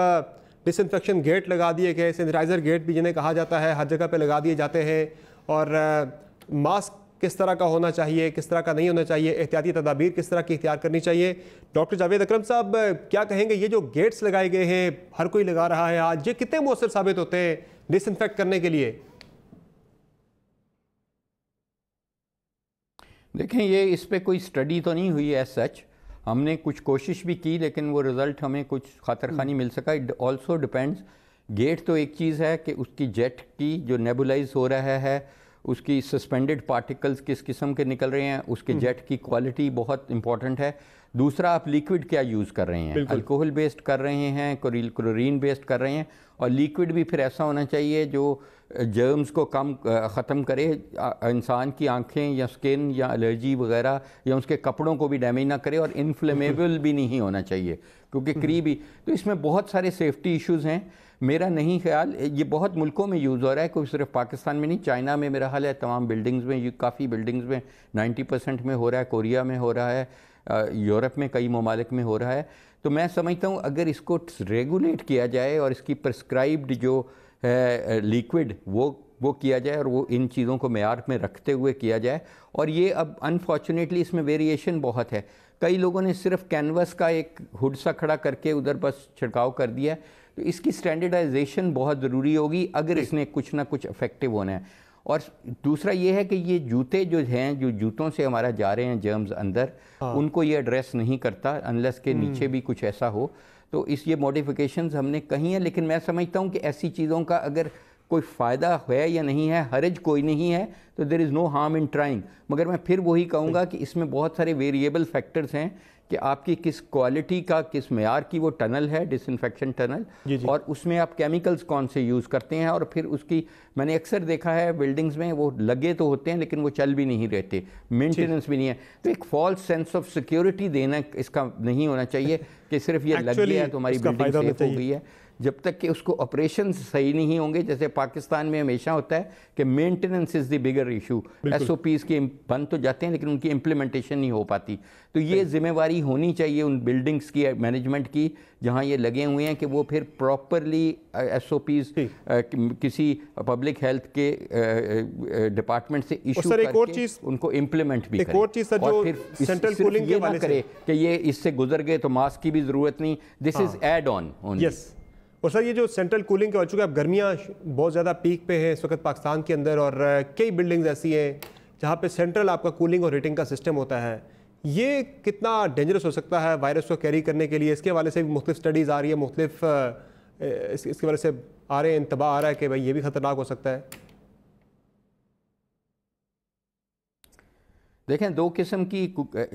डिसइंफेक्शन गेट लगा दिए गए, सैनिटाइज़र गेट भी जिन्हें कहा जाता है, हर जगह पे लगा दिए जाते हैं। और मास्क किस तरह का होना चाहिए, किस तरह का नहीं होना चाहिए, एहतियाती तदाबीर किस तरह की इख्तियार करनी चाहिए। डॉक्टर जावेद अकरम साहब, क्या कहेंगे, ये जो गेट्स लगाए गए हैं, हर कोई लगा रहा है आज, ये कितने मौसर साबित होते हैं डिसइंफेक्ट करने के लिए? देखें, ये इस पे कोई स्टडी तो नहीं हुई है सच, हमने कुछ कोशिश भी की लेकिन वो रिज़ल्ट हमें कुछ खातरखानी मिल सका। इट ऑल्सो डिपेंड्स, गेट तो एक चीज़ है कि उसकी जेट की जो नेबुलाइज हो रहा है, उसकी सस्पेंडेड पार्टिकल्स किस किस्म के निकल रहे हैं, उसके जेट की क्वालिटी बहुत इंपॉर्टेंट है। दूसरा, आप लिक्विड क्या यूज़ कर रहे हैं, अल्कोहल बेस्ड कर रहे हैं, क्लोरीन बेस्ड कर रहे हैं, और लिक्विड भी फिर ऐसा होना चाहिए जो जर्म्स को कम ख़त्म करे, इंसान की आंखें या स्किन या एलर्जी वगैरह या उसके कपड़ों को भी डैमेज ना करे, और इन्फ्लेमेबल भी नहीं होना चाहिए क्योंकि करीबी। तो इसमें बहुत सारे सेफ्टी इश्यूज़ हैं। मेरा नहीं ख्याल, ये बहुत मुल्कों में यूज़ हो रहा है, कोई सिर्फ पाकिस्तान में नहीं, चाइना में मेरा हाल है तमाम बिल्डिंग्स में, काफ़ी बिल्डिंग्स में 90% में हो रहा है, कोरिया में हो रहा है, यूरोप में कई ममालिक में हो रहा है। तो मैं समझता हूँ अगर इसको रेगुलेट किया जाए और इसकी प्रिस्क्राइब्ड जो है लिक्विड वो किया जाए और वो इन चीज़ों को मेयार में रखते हुए किया जाए। और ये अब अनफॉर्चुनेटली इसमें वेरिएशन बहुत है, कई लोगों ने सिर्फ कैनवस का एक हुड सा खड़ा करके उधर बस छिड़काव कर दिया है। तो इसकी स्टैंडर्डाइजेशन बहुत ज़रूरी होगी अगर इसने कुछ ना कुछ इफेक्टिव होना है। और दूसरा ये है कि ये जूते जो हैं, जो जूतों से हमारा जा रहे हैं जर्म्स अंदर, उनको ये एड्रेस नहीं करता अनलेस के नीचे भी कुछ ऐसा हो। तो इस ये मॉडिफिकेशंस हमने कही हैं, लेकिन मैं समझता हूँ कि ऐसी चीज़ों का अगर कोई फ़ायदा है या नहीं है, हर्ज कोई नहीं है, तो there is no harm in trying. मगर मैं फिर वही कहूँगा कि इसमें बहुत सारे वेरिएबल फैक्टर्स हैं कि आपकी किस क्वालिटी का, किस मेयार की वो टनल है, डिसइंफेक्शन टनल, और उसमें आप केमिकल्स कौन से यूज़ करते हैं। और फिर उसकी मैंने अक्सर देखा है बिल्डिंग्स में वो लगे तो होते हैं लेकिन वो चल भी नहीं रहते, मेंटेनेंस भी नहीं है। तो एक फॉल्स सेंस ऑफ सिक्योरिटी देना इसका नहीं होना चाहिए कि सिर्फ ये लग गया है तो हमारी बिल्डिंग सेफ हो गई है। जब तक कि उसको ऑपरेशन सही नहीं होंगे, जैसे पाकिस्तान में हमेशा होता है कि maintenance is the bigger issue, SOPs के बन तो जाते हैं लेकिन उनकी इम्प्लीमेंटेशन नहीं हो पाती। तो ये जिम्मेवारी होनी चाहिए उन बिल्डिंग्स की, मैनेजमेंट की, जहाँ ये लगे हुए हैं कि वो फिर प्रॉपरली SOPs किसी पब्लिक हेल्थ के डिपार्टमेंट से इशू करके उनको इम्प्लीमेंट भी करें। और फिर सेंट्रल कूलिंग ये ना करे कि ये इससे गुजर गए तो मास्क की भी ज़रूरत नहीं, this is add on only. और सर ये जो सेंट्रल कूलिंग के, चूँकि अब गर्मियाँ बहुत ज़्यादा पीक पे हैं इस वक्त पाकिस्तान के अंदर, और कई बिल्डिंग्स ऐसी हैं जहाँ पे सेंट्रल आपका कूलिंग और हीटिंग का सिस्टम होता है, ये कितना डेंजरस हो सकता है वायरस को कैरी करने के लिए? इसके हवाले से भी मुख्तलिफ स्टडीज़ आ रही है, मुख्तलिफ इसकी वजह से आ रहे इंतबा आ रहा है कि भाई ये भी ख़तरनाक हो सकता है? देखें, दो किस्म की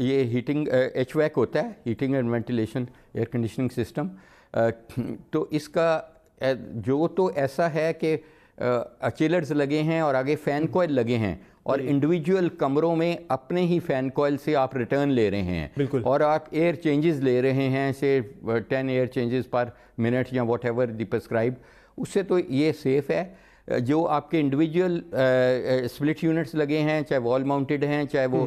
ये हीटिंग HVAC होता है, heating and ventilation air conditioning system. तो इसका जो तो ऐसा है कि चिलर्स लगे हैं और आगे फ़ैन कॉइल लगे हैं और इंडिविजुअल कमरों में अपने ही फ़ैन कॉइल से आप रिटर्न ले रहे हैं और आप एयर चेंजेस ले रहे हैं, से 10 एयर चेंजेस पर मिनट या वॉट एवर दी प्रिस्क्राइब, उससे तो ये सेफ़ है। जो आपके इंडिविजुअल स्प्लिट यूनिट्स लगे हैं, चाहे वॉल माउंटेड हैं, चाहे वो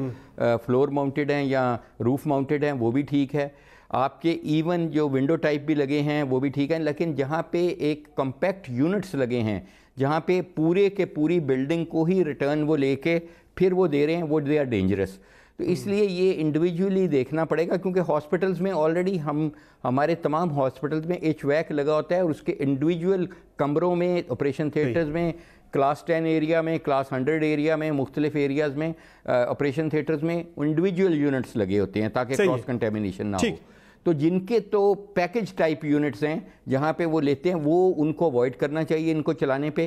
फ्लोर माउंटेड हैं या रूफ माउंटेड हैं, वो भी ठीक है। आपके इवन जो विंडो टाइप भी लगे हैं वो भी ठीक है। लेकिन जहाँ पे एक कॉम्पैक्ट यूनिट्स लगे हैं, जहाँ पे पूरे के पूरी बिल्डिंग को ही रिटर्न वो लेके फिर वो दे रहे हैं, वो दे आर डेंजरस। तो इसलिए ये इंडिविजुअली देखना पड़ेगा, क्योंकि हॉस्पिटल्स में ऑलरेडी हमारे तमाम हॉस्पिटल्स में HVAC लगा होता है और उसके इंडिविजुअल कमरों में, ऑपरेशन थिएटर्स में, क्लास 10 एरिया में, क्लास 100 एरिया में, मुख्तलिफ एरियाज़ में, ऑपरेशन थिएटर्स में इंडिविजुअल यूनिट्स लगे होते हैं ताकि क्रॉस कंटेमिनेशन ना हो। तो जिनके तो पैकेज टाइप यूनिट्स हैं जहाँ पे वो लेते हैं, वो उनको अवॉइड करना चाहिए इनको चलाने पे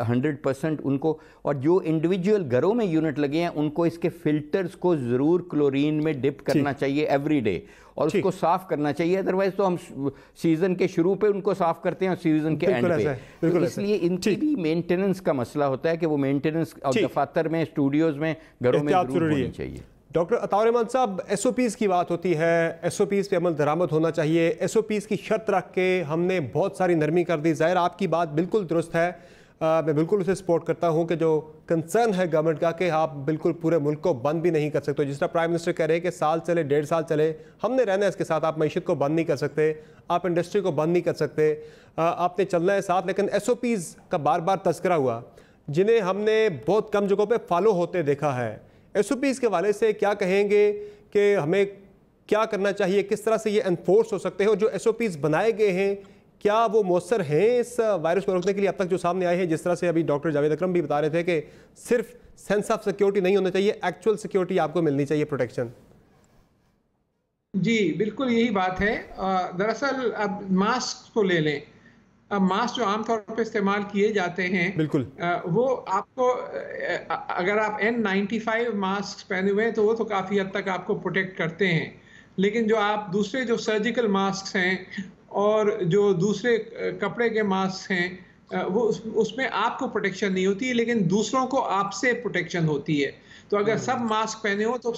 100% उनको। और जो इंडिविजुअल घरों में यूनिट लगे हैं उनको इसके फ़िल्टर्स को ज़रूर क्लोरीन में डिप करना चाहिए एवरी डे और उसको साफ़ करना चाहिए। अदरवाइज़ तो हम सीज़न के शुरू पे उनको साफ़ करते हैं और सीज़न के एंड पे। तो इसलिए इनकी भी मेंटेनेंस का मसला होता है कि वो मेंटेनेंस दफातर में, स्टूडियोज़ में, घरों में ज़रूर होनी चाहिए। डॉक्टर अताउर रहमान साहब, SOPs की बात होती है, SOPs पे अमल दरामद होना चाहिए। SOPs की शर्त रख के हमने बहुत सारी नरमी कर दी। ज़ाहिर आपकी बात बिल्कुल दुरुस्त है, मैं बिल्कुल उसे सपोर्ट करता हूँ कि जो कंसर्न है गवर्नमेंट का कि आप बिल्कुल पूरे मुल्क को बंद भी नहीं कर सकते। जिस तरह प्राइम मिनिस्टर कह रहे हैं कि साल चले, 1.5 साल चले, हमने रहना है इसके साथ। आप मईशत को बंद नहीं कर सकते, आप इंडस्ट्री को बंद नहीं कर सकते, आपने चलना है साथ। लेकिन SOPs का बार बार तस्करा हुआ, जिन्हें हमने बहुत कम जगहों पर फॉलो होते देखा है। SOPs के वाले से क्या कहेंगे कि हमें क्या करना चाहिए, किस तरह से ये एनफोर्स हो सकते हैं, और जो SOPs बनाए गए हैं क्या वो मौसर हैं इस वायरस को रोकने के लिए अब तक जो सामने आए हैं? जिस तरह से अभी डॉक्टर जावेद अकरम भी बता रहे थे कि सिर्फ सेंस ऑफ सिक्योरिटी नहीं होना चाहिए, एक्चुअल सिक्योरिटी आपको मिलनी चाहिए, प्रोटेक्शन। जी बिल्कुल यही बात है। दरअसल अब मास्क को ले लें, अब मास्क जो आमतौर पर इस्तेमाल किए जाते हैं बिल्कुल वो आपको, अगर आप N95 मास्क पहने हुए हैं तो वो तो काफ़ी हद तक आपको प्रोटेक्ट करते हैं। लेकिन जो आप दूसरे जो सर्जिकल मास्क हैं और जो दूसरे कपड़े के मास्क हैं वो उसमें आपको प्रोटेक्शन नहीं होती है, लेकिन दूसरों को आपसे प्रोटेक्शन होती है। तो अगर सब मास्क पहने हो तो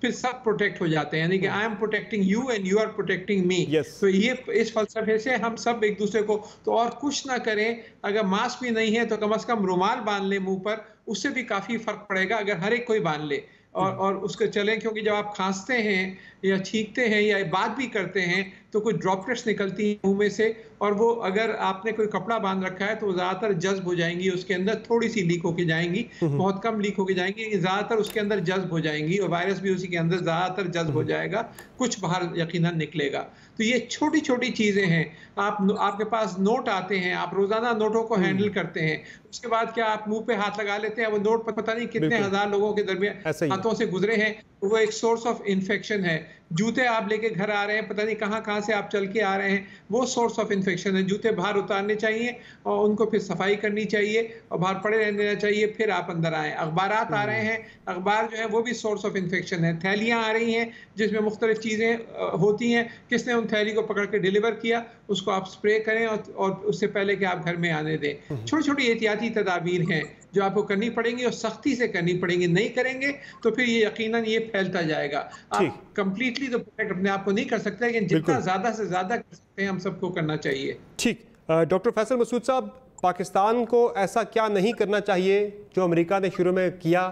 फिर सब प्रोटेक्ट हो जाते हैं, यानी कि I am protecting you and you are protecting me. तो ये इस फलसफे से हम सब एक दूसरे को, तो और कुछ ना करें, अगर मास्क भी नहीं है तो कम से कम रुमाल बांध ले मुंह पर, उससे भी काफ़ी फर्क पड़ेगा अगर हर एक कोई बांध ले और उसको चलें। क्योंकि जब आप खांसते हैं या छींकते हैं या बात भी करते हैं तो कुछ ड्रॉपलेट्स निकलती हैं मुंह में से, और वो अगर आपने कोई कपड़ा बांध रखा है तो ज़्यादातर जज्ब हो जाएंगी, उसके अंदर थोड़ी सी लीक होके जाएंगी, बहुत कम लीक होके जाएंगी, ज़्यादातर उसके अंदर जज्ब हो जाएंगी और वायरस भी उसी के अंदर ज़्यादातर जज्ब हो जाएगा, कुछ बाहर यकीनन निकलेगा। तो ये छोटी छोटी चीज़ें हैं। आपके पास नोट आते हैं, आप रोज़ाना नोटों को हैंडल करते हैं, उसके बाद क्या आप मुंह पे हाथ लगा लेते हैं, वो नोट पता नहीं कितने हज़ार लोगों के दरमियान हाथों से गुजरे हैं, वो एक सोर्स ऑफ इन्फेक्शन है। जूते आप लेके घर आ रहे हैं, पता नहीं कहाँ से आप चल के आ रहे हैं, वो सोर्स ऑफ इन्फेक्शन है। जूते बाहर उतारने चाहिए और उनको फिर सफाई करनी चाहिए और बाहर पड़े रहने देना चाहिए, फिर आप अंदर आएँ। अखबारात आ रहे हैं, अखबार जो है वो भी सोर्स ऑफ इन्फेक्शन है। थैलियाँ आ रही हैं जिसमें मुख्तलिफ चीज़ें होती हैं, किसने उन थैली को पकड़ के डिलीवर किया, उसको आप स्प्रे करें और उससे पहले कि आप घर में आने दें। छोटी छोटी एहतियाती तदाबीर हैं जो आपको करनी पड़ेंगी और सख्ती से करनी पड़ेंगी। नहीं करेंगे तो फिर ये यकीनन ये फैलता जाएगा। आप कंप्लीटली तो प्रोटेक्ट अपने आप को नहीं कर सकते, लेकिन जितना ज़्यादा से ज़्यादा कर सकते हैं हम सबको करना चाहिए। ठीक। डॉक्टर फैसल मसूद साहब, पाकिस्तान को ऐसा क्या नहीं करना चाहिए जो अमेरिका ने शुरू में किया,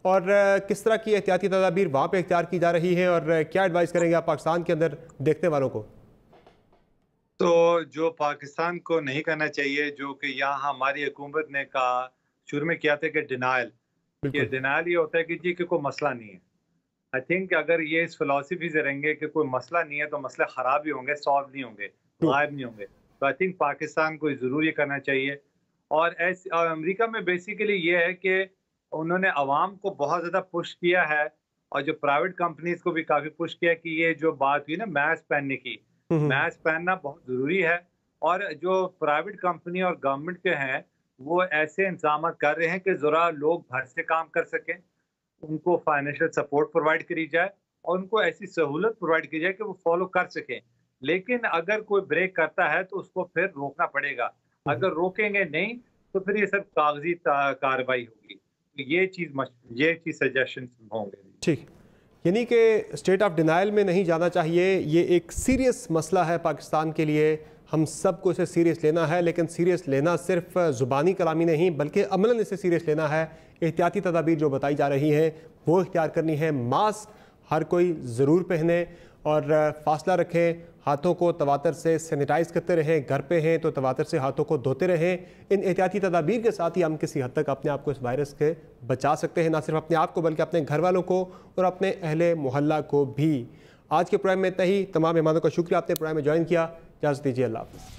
और किस तरह की एहतियाती तदाबीर वहाँ पे इख्तियार की जा रही है, और क्या एडवाइस करेंगे आप पाकिस्तान के अंदर देखने वालों को? तो जो पाकिस्तान को नहीं करना चाहिए, जो कि यहाँ हमारी हुकूमत ने कहा, शुरू में किया था कि डिनाइल, ये होता है कि जी कि कोई मसला नहीं है। आई थिंक अगर ये इस फिलॉसफी से रहेंगे कि कोई मसला नहीं है तो मसले ख़राब ही होंगे, सॉल्व नहीं होंगे, गायब नहीं होंगे। तो आई थिंक पाकिस्तान को ज़रूर ये करना चाहिए। और अमेरिका में बेसिकली ये है कि उन्होंने अवाम को बहुत ज़्यादा पुश किया है और जो प्राइवेट कंपनीज को भी काफ़ी पुश किया कि ये जो बात हुई ना मास्क पहनने की, मास्क पहनना बहुत ज़रूरी है। और जो प्राइवेट कंपनी और गवर्नमेंट के हैं वो ऐसे इंतजाम कर रहे हैं कि ज़रा लोग घर से काम कर सकें, उनको फाइनेंशियल सपोर्ट प्रोवाइड करी जाए और उनको ऐसी सहूलत प्रोवाइड की जाए कि वो फॉलो कर सकें। लेकिन अगर कोई ब्रेक करता है तो उसको फिर रोकना पड़ेगा। अगर रोकेंगे नहीं तो फिर ये सब कागजी कार्रवाई होगी। ये चीज़ सजेशन होंगे। ठीक, यानी कि स्टेट ऑफ डिनाइल में नहीं जाना चाहिए। ये एक सीरियस मसला है पाकिस्तान के लिए, हम सबको इसे सीरियस लेना है, लेकिन सीरियस लेना सिर्फ ज़ुबानी कलामी नहीं बल्कि अमलन इसे सीरियस लेना है। एहतियाती तदाबीर जो बताई जा रही हैं वो इख्तियार करनी है। मास्क हर कोई ज़रूर पहने और फासला रखें, हाथों को तवातर से सैनिटाइज़ करते रहें, घर पे हैं तो तवातर से हाथों को धोते रहें। इन एहतियाती तदाबीर के साथ ही हम किसी हद तक अपने आप को इस वायरस से बचा सकते हैं, ना सिर्फ अपने आप को बल्कि अपने घर वालों को और अपने अहले मोहल्ला को भी। आज के प्रोग्राम में इतना ही। तमाम मेहमानों का शुक्रिया, आपने प्रोग्राम में ज्वाइन किया। इजाज़त दीजिए, अल्लाह हाफ़िज़।